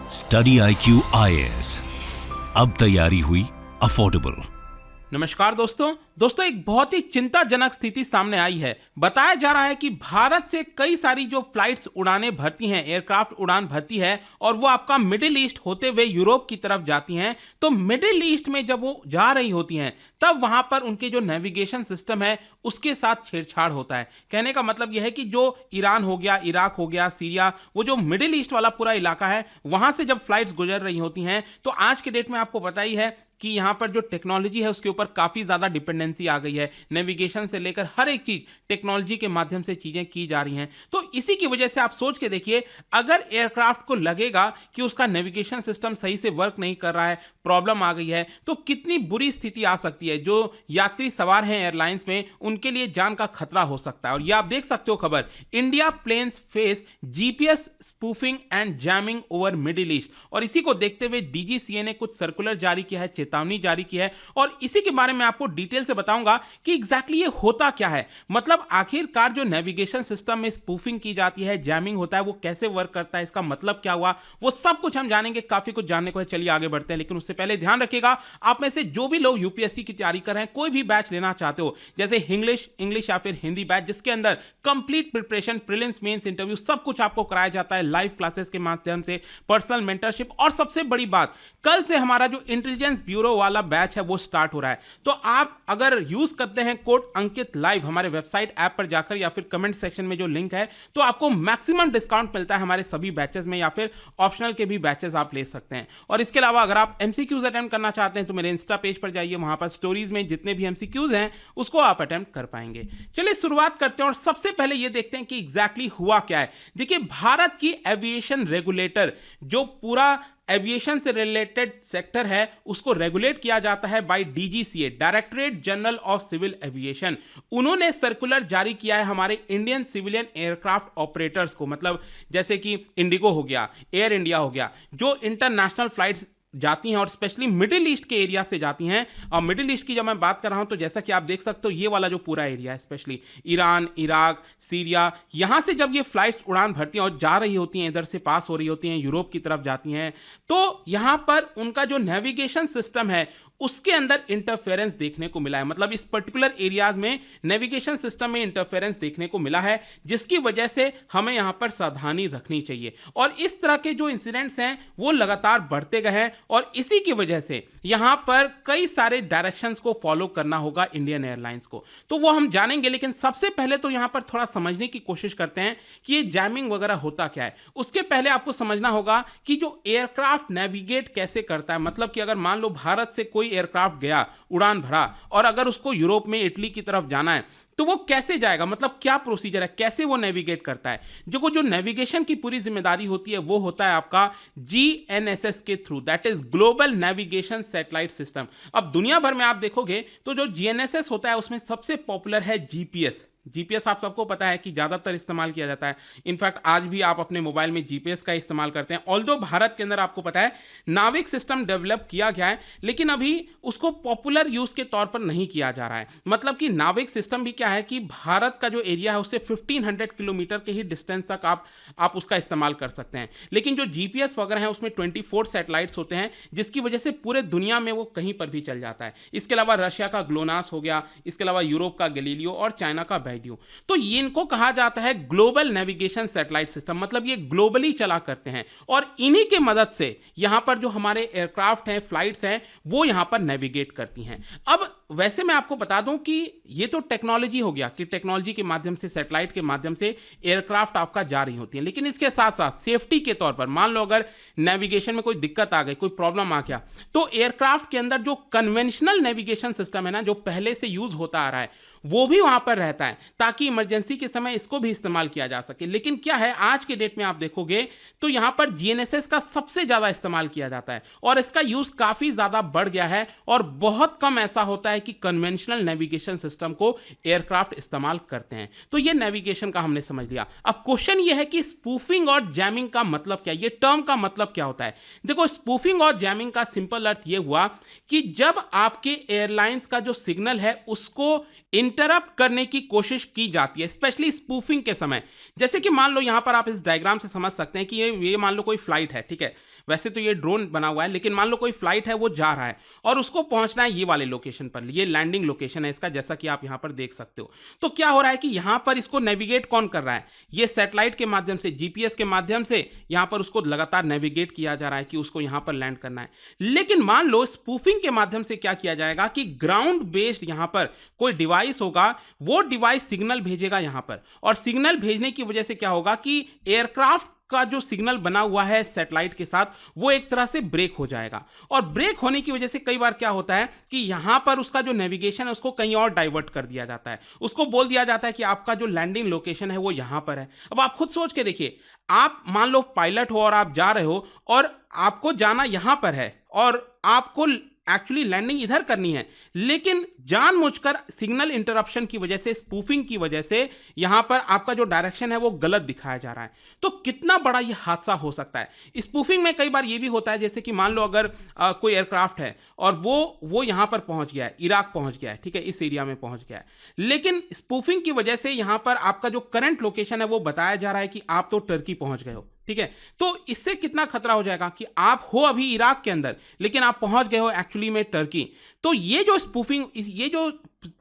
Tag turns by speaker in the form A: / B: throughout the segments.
A: Study IQ IAS, अब तैयारी हुई अफोर्डेबल।
B: नमस्कार दोस्तों एक बहुत ही चिंताजनक स्थिति सामने आई है। बताया जा रहा है कि भारत से कई सारी जो फ्लाइट्स उड़ानें भरती हैं, एयरक्राफ्ट उड़ान भरती है और वो आपका मिडिल ईस्ट होते हुए यूरोप की तरफ जाती हैं। तो मिडिल ईस्ट में जब वो जा रही होती हैं तब वहां पर उनके जो नेविगेशन सिस्टम है उसके साथ छेड़छाड़ होता है। कहने का मतलब यह है कि जो ईरान हो गया, इराक हो गया, सीरिया, वो जो मिडिल ईस्ट वाला पूरा इलाका है, वहां से जब फ्लाइट्स गुजर रही होती हैं तो आज के डेट में आपको पता ही है कि यहाँ पर जो टेक्नोलॉजी है उसके ऊपर काफ़ी ज़्यादा डिपेंडेंसी आ गई है। नेविगेशन से लेकर हर एक चीज़ टेक्नोलॉजी के माध्यम से चीज़ें की जा रही हैं। तो इसी की वजह से आप सोच के देखिए, अगर एयरक्राफ्ट को लगेगा कि उसका नेविगेशन सिस्टम सही से वर्क नहीं कर रहा है, प्रॉब्लम आ गई है, तो कितनी बुरी स्थिति आ सकती है। जो यात्री सवार हैं एयरलाइंस में, उनके लिए जान का खतरा हो सकता है। और ये आप देख सकते हो खबर, India planes face GPS spoofing and jamming over Middle East. और इसी को देखते हुए DGCA ने कुछ सर्कुलर जारी किया है, चेतावनी जारी की है, और इसी के बारे में आपको डिटेल से बताऊंगा कि एग्जैक्टली ये होता क्या है। मतलब आखिरकार जो नेविगेशन सिस्टम में स्पूफिंग की जाती है, जैमिंग होता है, वो कैसे वर्क करता है, इसका मतलब क्या हुआ, वो सब कुछ हम जानेंगे। काफी कुछ जानने को है, चलिए आगे बढ़ते हैं। लेकिन उससे पहले ध्यान रखिएगा, आप में से जो भी लोग UPSC की तैयारी कर रहे हैं, कोई भी बैच लेना चाहते हो, जैसे इंग्लिश या फिर हिंदी बैच, जिसके अंदर complete preparation, prelims, mains, interview सब कुछ आपको कराया जाता है लाइव क्लासेस के माध्यम से, पर्सनल मेंटरशिप, और सबसे बड़ी बात, कल से हमारा जो इंटेलिजेंस ब्यूरो वाला बैच है वो स्टार्ट हो रहा है। तो आप अगर यूज करते हैं कोड अंकित लाइव हमारे वेबसाइट ऐप पर जाकर, या फिर कमेंट सेक्शन में जो लिंक है, तो आपको मैक्सिमम डिस्काउंट मिलता है हमारे सभी बैचेस में, या फिर ऑप्शनल के भी बैचेस आप ले सकते हैं। और इसके अलावा अगर आप MCQs अटेम्प्ट करना चाहते हैं तो मेरे इंस्टा पेज पर जाइए, वहां पर स्टोरीज में जितने भी MCQs हैं उसको आप अटेम्प्ट कर पाएंगे। चलिए शुरुआत करते हैं और सबसे पहले ये देखते हैं कि एग्जैक्टली हुआ क्या है। देखिए, भारत की एविएशन रेगुलेटर, जो पूरा एविएशन से रिलेटेड सेक्टर है, उसको रेगुलेट किया जाता है by DGCA, directorate general of civil aviation. उन्होंने सर्कुलर जारी किया है हमारे इंडियन सिविलियन एयरक्राफ्ट ऑपरेटर्स को, मतलब जैसे कि इंडिगो हो गया, एयर इंडिया हो गया, जो इंटरनेशनल फ्लाइट्स जाती हैं और स्पेशली मिडिल ईस्ट के एरिया से जाती हैं। और मिडिल ईस्ट की जब मैं बात कर रहा हूं तो जैसा कि आप देख सकते हो, ये वाला जो पूरा एरिया है, स्पेशली ईरान, इराक, सीरिया, यहां से जब ये फ्लाइट्स उड़ान भरती हैं और जा रही होती हैं, इधर से पास हो रही होती हैं, यूरोप की तरफ जाती हैं, तो यहां पर उनका जो नेविगेशन सिस्टम है उसके अंदर इंटरफेरेंस देखने को मिला है। मतलब इस पर्टिकुलर एरियाज में नेविगेशन सिस्टम में इंटरफेरेंस देखने को मिला है, जिसकी वजह से हमें यहां पर सावधानी रखनी चाहिए। और इस तरह के जो इंसिडेंट्स हैं वो लगातार बढ़ते गए हैं, और इसी की वजह से यहां पर कई सारे डायरेक्शंस को फॉलो करना होगा इंडियन एयरलाइंस को, तो वो हम जानेंगे। लेकिन सबसे पहले तो यहां पर थोड़ा समझने की कोशिश करते हैं कि ये जैमिंग वगैरह होता क्या है। उसके पहले आपको समझना होगा कि जो एयरक्राफ्ट नेविगेट कैसे करता है। मतलब कि अगर मान लो भारत से कोई एयरक्राफ्ट गया, उड़ान भरा, और अगर उसको यूरोप में, इटली की तरफ जाना है, तो वो कैसे जाएगा, मतलब क्या प्रोसीजर है, कैसे वो नेविगेट करता है। जो नेविगेशन की पूरी जिम्मेदारी होती है वो होता है आपका GNSS के through, that is global navigation satellite system. अब दुनिया भर में आप देखोगे तो जो GNSS होता है उसमें सबसे पॉपुलर है GPS आप सबको पता है कि ज़्यादातर इस्तेमाल किया जाता है। इनफैक्ट आज भी आप अपने मोबाइल में GPS का इस्तेमाल करते हैं। ऑल्दो भारत के अंदर आपको पता है नाविक सिस्टम डेवलप किया गया है, लेकिन अभी उसको पॉपुलर यूज़ के तौर पर नहीं किया जा रहा है। मतलब कि नाविक सिस्टम भी क्या है कि भारत का जो एरिया है उससे 1500 किलोमीटर के ही डिस्टेंस तक आप उसका इस्तेमाल कर सकते हैं। लेकिन जो GPS वगैरह है उसमें 24 सैटेलाइट्स होते हैं, जिसकी वजह से पूरे दुनिया में वो कहीं पर भी चल जाता है। इसके अलावा रशिया का ग्लोनास हो गया, इसके अलावा यूरोप का गैलीलियो और चाइना का तो ये इनको कहा जाता है ग्लोबल नेविगेशन सैटेलाइट सिस्टम। मतलब ये ग्लोबली चला करते हैं, और इन्हीं के मदद से यहां पर जो हमारे एयरक्राफ्ट हैं, फ्लाइट्स हैं, वो यहां पर नेविगेट करती हैं। अब वैसे मैं आपको बता दूं कि ये तो टेक्नोलॉजी हो गया कि टेक्नोलॉजी के माध्यम से, सैटेलाइट के माध्यम से एयरक्राफ्ट आपका जा रही होती है। लेकिन इसके साथ साथ सेफ्टी के तौर पर, मान लो अगर नेविगेशन में कोई दिक्कत आ गई, कोई प्रॉब्लम आ गया, तो एयरक्राफ्ट के अंदर जो कन्वेंशनल नेविगेशन सिस्टम है ना, जो पहले से यूज होता आ रहा है, वो भी वहां पर रहता है, ताकि इमरजेंसी के समय इसको भी इस्तेमाल किया जा सके। लेकिन क्या है, आज के डेट में आप देखोगे तो यहां पर GNSS का सबसे ज्यादा इस्तेमाल किया जाता है, और इसका यूज काफी ज्यादा बढ़ गया है, और बहुत कम ऐसा होता है है कि कन्वेंशनल नेविगेशन सिस्टम को एयरक्राफ्ट इस्तेमाल करते हैं। तो ये नेविगेशन का हमने समझ लिया। अब क्वेश्चन ये है कि स्पूफिंग और जैमिंग का मतलब क्या है, ये टर्म का मतलब क्या होता है। देखो, स्पूफिंग और जैमिंग का सिंपल अर्थ ये हुआ कि जब आपके एयरलाइंस का जो सिग्नल है उसको इंटरप्ट करने की कोशिश की जाती है, स्पेशली स्पूफिंग के समय। जैसे कि मान लो यहां पर आप इस डायग्राम से समझ सकते हैं कि ये मान लो कोई फ्लाइट है, ठीक है, वैसे तो ये ड्रोन बना हुआ है, लेकिन मान लो कोई फ्लाइट है, वो जा रहा है और उसको पहुंचना है ये वाले लोकेशन पर, ये लैंडिंग लोकेशन है इसका, जैसा कि आप यहां पर देख सकते हो। तो क्या हो रहा है कि यहां पर इसको नेविगेट कौन कर रहा है, ये सैटेलाइट के माध्यम से, जीपीएस के माध्यम से यहां पर उसको लगातार नेविगेट किया जा रहा है कि उसको यहां पर लैंड करना है। लेकिन मान लो स्पूफिंग के माध्यम से क्या किया जाएगा कि ग्राउंड बेस्ड यहां पर कोई डिवाइस होगा, वो डिवाइस सिग्नल भेजेगा यहां पर, और सिग्नल भेजने की वजह से क्या होगा कि एयरक्राफ्ट का जो सिग्नल बना हुआ है सैटेलाइट के साथ, वो एक तरह से ब्रेक हो जाएगा। और ब्रेक होने की वजह से कई बार क्या होता है कि यहां पर उसका जो नेविगेशन है उसको कहीं और डाइवर्ट कर दिया जाता है, उसको बोल दिया जाता है कि आपका जो लैंडिंग लोकेशन है वो यहां पर है। अब आप खुद सोच के देखिए, आप मान लो पायलट हो और आप जा रहे हो और आपको जाना यहां पर है और आपको एक्चुअली लैंडिंग इधर करनी है, लेकिन जानबूझकर सिग्नल इंटरप्शन की वजह से, स्पूफिंग की वजह से यहां पर आपका जो डायरेक्शन है वो गलत दिखाया जा रहा है। तो कितना बड़ा ये हादसा हो सकता है। स्पूफिंग में कई बार ये भी होता है, जैसे कि मान लो अगर कोई एयरक्राफ्ट है और वो यहां पर पहुंच गया है, इराक पहुंच गया है, ठीक है, इस एरिया में पहुंच गया है, लेकिन स्पूफिंग की वजह से यहां पर आपका जो करंट लोकेशन है वो बताया जा रहा है कि आप तो टर्की पहुंच गए हो, ठीक है। तो इससे कितना खतरा हो जाएगा कि आप हो अभी इराक के अंदर, लेकिन आप पहुंच गए हो एक्चुअली में टर्की। तो ये जो स्पूफिंग, ये जो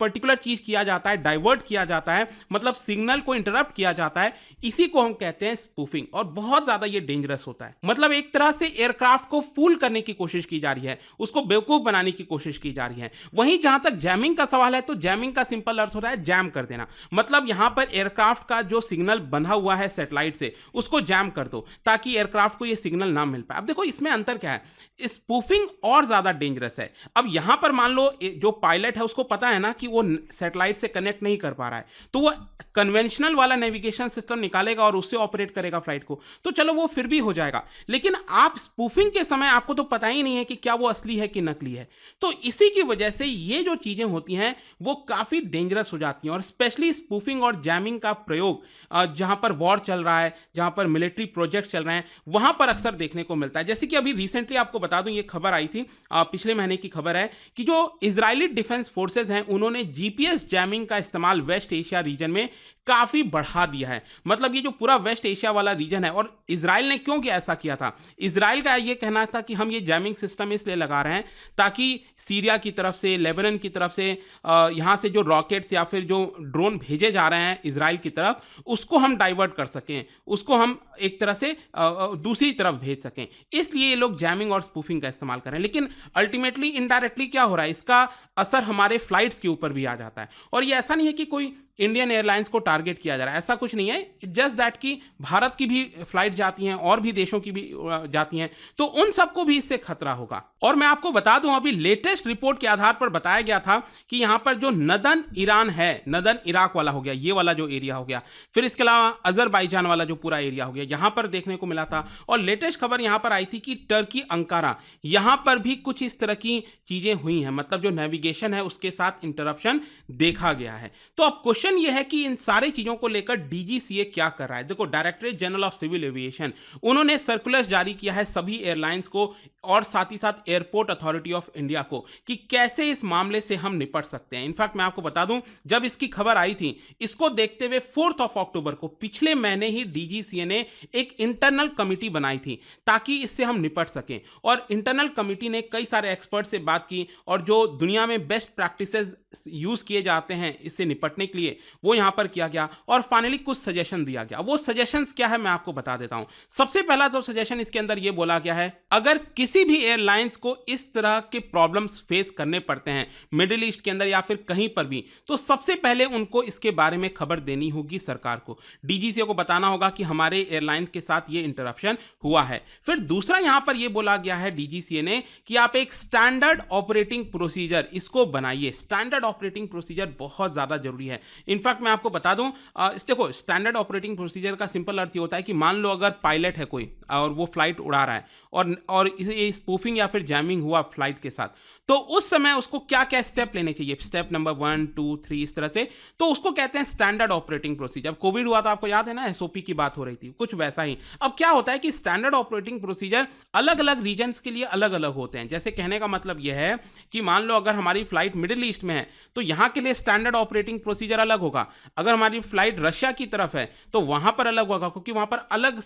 B: पर्टिकुलर चीज किया जाता है, डाइवर्ट किया जाता है, मतलब सिग्नल को इंटरप्ट किया जाता है, इसी को हम कहते हैं स्पूफिंग। और बहुत ज्यादा ये डेंजरस होता है। मतलब एक तरह से एयरक्राफ्ट को फूल करने की कोशिश की जा रही है, उसको बेवकूफ बनाने की कोशिश की जा रही है। वहीं जहां तक जैमिंग का सवाल है, तो जैमिंग का सिंपल अर्थ होता है जैम कर देना। मतलब यहां पर एयरक्राफ्ट का जो सिग्नल बंधा हुआ है सैटेलाइट से, उसको जैम कर दो ताकि एयरक्राफ्ट को ये सिग्नल ना मिल पाए। अब देखो इसमें अंतर क्या है, स्पूफिंग और ज्यादा डेंजरस है। अब यहां पर मान लो जो पायलट है उसको पता है ना कि वो सैटेलाइट से कनेक्ट नहीं कर पा रहा है, तो वो कन्वेंशनल वाला नेविगेशन सिस्टम निकालेगा और उससे ऑपरेट करेगा फ्लाइट को, तो चलो वो फिर भी हो जाएगा। लेकिन आप स्पूफिंग के समय आपको तो पता ही नहीं है कि क्या वो असली है कि नकली है। तो इसी की वजह से ये जो चीजें होती हैं वो काफी डेंजरस हो जाती हैं। और स्पेशली स्पूफिंग और जैमिंग का प्रयोग जहां पर वॉर चल रहा है, जहां पर मिलिट्री प्रोजेक्ट चल रहे हैं, वहां पर अक्सर देखने को मिलता है। जैसे कि अभी रिसेंटली आपको बता दूं, ये खबर आई थी, पिछले महीने की खबर है कि जो इजरायली डिफेंस फोर्सेज हैं उन्होंने जीपीएस जैमिंग का इस्तेमाल वेस्ट एशिया रीजन में काफी बढ़ा दिया है। मतलब ये जो पूरा वेस्ट एशिया वाला रीजन है, और इजराइल ने क्यों किया ऐसा किया था, इजराइल का ये कहना था कि हम ये जैमिंग सिस्टम इसलिए लगा रहे हैं ताकि सीरिया की तरफ से, लेबनान की तरफ से यहां से जो रॉकेट्स या फिर जो ड्रोन भेजे जा रहे हैं इजराइल की तरफ, उसको हम डाइवर्ट कर सकें, उसको हम एक तरह से दूसरी तरफ भेज सकें। इसलिए ये लोग जैमिंग और स्पूफिंग का इस्तेमाल कर रहे हैं। लेकिन अल्टीमेटली इनडायरेक्टली क्या हो रहा है, इसका असर हमारे फ्लाइट्स के ऊपर भी आ जाता है। और ये ऐसा नहीं है कि कोई इंडियन एयरलाइंस को टारगेट किया जा रहा है, ऐसा कुछ नहीं है। जस्ट दैट कि भारत की भी फ्लाइट जाती हैं और भी देशों की भी जाती हैं, तो उन सबको भी इससे खतरा होगा। और मैं आपको बता दूं, अभी लेटेस्ट रिपोर्ट के आधार पर बताया गया था कि यहां पर जो नदन ईरान है, नदन इराक वाला हो गया, ये वाला जो एरिया हो गया, फिर इसके अलावा अजरबैजान वाला जो पूरा एरिया हो गया, यहां पर देखने को मिला था। और लेटेस्ट खबर यहां पर आई थी कि टर्की अंकारा, यहां पर भी कुछ इस तरह की चीजें हुई हैं। मतलब जो नेविगेशन है उसके साथ इंटरप्शन देखा गया है। तो अब क्वेश्चन ये है कि इन सारी चीजों को लेकर डीजीसीए क्या कर रहा है। देखो, directorate general of civil aviation, उन्होंने सर्कुलर जारी किया है सभी एयरलाइंस को और साथ ही साथ एयरपोर्ट अथॉरिटी ऑफ इंडिया को कि कैसे इस मामले से हम निपट सकते हैं। इनफैक्ट मैं आपको बता दूं, जब इसकी खबर आई थी, इसको देखते हुए 4 अक्टूबर को, पिछले महीने ही डीजीसीए ने एक इंटरनल कमिटी बनाई थी ताकि इससे हम निपट सकें। और इंटरनल कमिटी ने कई सारे एक्सपर्ट से बात की और जो दुनिया में बेस्ट प्रैक्टिसेस यूज किए जाते हैं इससे निपटने के लिए, वो यहां पर किया गया और फाइनली कुछ सजेशन दिया गया। वो सजेशंस क्या है मैं आपको बता देता हूं। सबसे पहला जो सजेशन इसके अंदर ये बोला गया है, अगर किसी भी एयरलाइंस को इस तरह के प्रॉब्लम्स फेस करने पड़ते हैं मिडिल ईस्ट के अंदर या फिर कहीं पर भी, तो सबसे पहले उनको इसके बारे में खबर देनी होगी सरकार को। डीजीसीए को बताना होगा कि हमारे एयरलाइंस के साथ ये इंटरप्शन हुआ है। फिर दूसरा यहां पर ये बोला गया है डीजीसीए ने कि आप एक स्टैंडर्ड ऑपरेटिंग प्रोसीजर इसको बनाइए। स्टैंडर्ड ऑपरेटिंग प्रोसीजर बहुत ज्यादा जरूरी है। इनफैक्ट मैं आपको बता दूं, देखो, स्टैंडर्ड ऑपरेटिंग प्रोसीजर का सिंपल अर्थ ये होता है कि मान लो अगर पायलट है कोई, और वो फ्लाइट उड़ा रहा है और ये स्पूफिंग या फिर जैमिंग हुआ फ्लाइट के साथ, तो उस समय उसको क्या क्या स्टेप लेने चाहिए, स्टेप नंबर 1 2 3 इस तरह से, तो उसको कहते हैं स्टैंडर्ड ऑपरेटिंग प्रोसीजर। अब कोविड हुआ तो आपको याद है ना, एसओपी की बात हो रही थी, कुछ वैसा ही। अब क्या होता है कि स्टैंडर्ड ऑपरेटिंग प्रोसीजर अलग अलग रीजन्स के लिए अलग अलग होते हैं। जैसे कहने का मतलब यह है कि मान लो अगर हमारी फ्लाइट मिडिल ईस्ट में है तो यहाँ के लिए स्टैंडर्ड ऑपरेटिंग प्रोसीजर अलग होगा, अगर हमारी फ्लाइट रशिया की तरफ है तो वहां पर अलग होगा, क्योंकि वहां पर अलग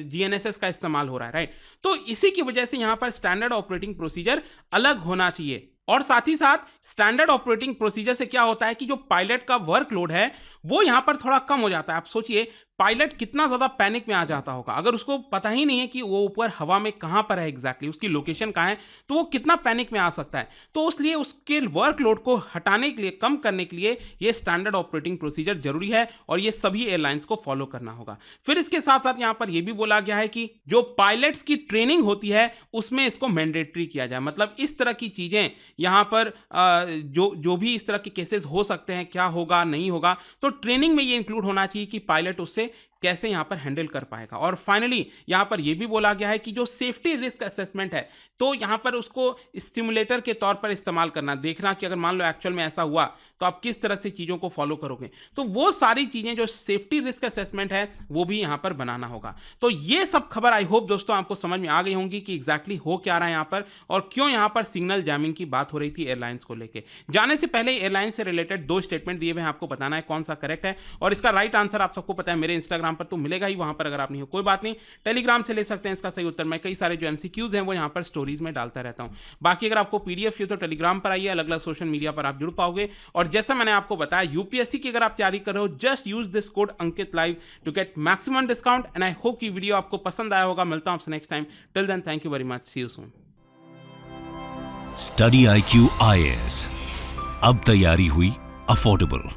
B: जीएनएसएस का इस्तेमाल हो रहा है, राइट। तो इसी की वजह से यहां पर स्टैंडर्ड ऑपरेटिंग प्रोसीजर अलग होना चाहिए। और साथ ही साथ स्टैंडर्ड ऑपरेटिंग प्रोसीजर से क्या होता है कि जो पायलट का वर्कलोड है वो यहां पर थोड़ा कम हो जाता है। आप सोचिए पायलट कितना ज्यादा पैनिक में आ जाता होगा, अगर उसको पता ही नहीं है कि वो ऊपर हवा में कहां पर है एग्जैक्टली, उसकी लोकेशन कहां है, तो वो कितना पैनिक में आ सकता है। तो इसलिए उसके वर्कलोड को हटाने के लिए, कम करने के लिए ये स्टैंडर्ड ऑपरेटिंग प्रोसीजर जरूरी है और ये सभी एयरलाइंस को फॉलो करना होगा। फिर इसके साथ साथ यहां पर यह भी बोला गया है कि जो पायलट्स की ट्रेनिंग होती है उसमें इसको मैंडेटरी किया जाए। मतलब इस तरह की चीजें यहां पर जो भी इस तरह के केसेस हो सकते हैं, क्या होगा नहीं होगा, तो ट्रेनिंग में ये इंक्लूड होना चाहिए कि पायलट उससे कैसे यहां पर हैंडल कर पाएगा। और फाइनली यहां पर यह भी बोला गया है कि जो सेफ्टी रिस्क असेसमेंट है तो यहां पर उसको स्टिमुलेटर के तौर पर इस्तेमाल करना, देखना कि अगर मान लो एक्चुअल में ऐसा हुआ तो आप किस तरह से चीजों को फॉलो करोगे। तो वो सारी चीजें जो सेफ्टी रिस्क असेसमेंट है वो भी यहां पर बनाना होगा। तो ये सब खबर आई होप दोस्तों आपको समझ में आ गई होंगी कि एग्जैक्टली हो क्या रहा है यहां पर और क्यों यहां पर सिग्नल जैमिंग की बात हो रही थी एयरलाइंस को लेकर। जाने से पहले एयरलाइन से रिलेटेड 2 स्टेटमेंट दिए हुए हैं, आपको बताना है कौन सा करेक्ट है और इसका राइट आंसर आप सबको पता है मेरे इंस्टाग्राम पर तो मिलेगा ही, वहां पर अगर आप नहीं हो कोई बात नहीं, टेलीग्राम से ले सकते हैं इसका सही उत्तर। मैं कई सारे जो एमसीक्यूज हैं वो यहां पर स्टोरीज में डालता रहता हूं। बाकी अगर आपको पीडीएफ चाहिए तो टेलीग्राम पर आइए, अलग अलग सोशल मीडिया पर आप जुड़ पाओगे। और जैसा मैंने आपको बताया यूपीएससी की अगर आप तैयारी कर रहे हो, just use this code Ankit live to get maximum discount. And I hope कि वीडियो आपको पसंद आया होगा। मिलता हूं आपसे next time, till then thank you very much, see you soon.
A: Study IQ IAS, अब तैयारी हुई अफोर्डेबल।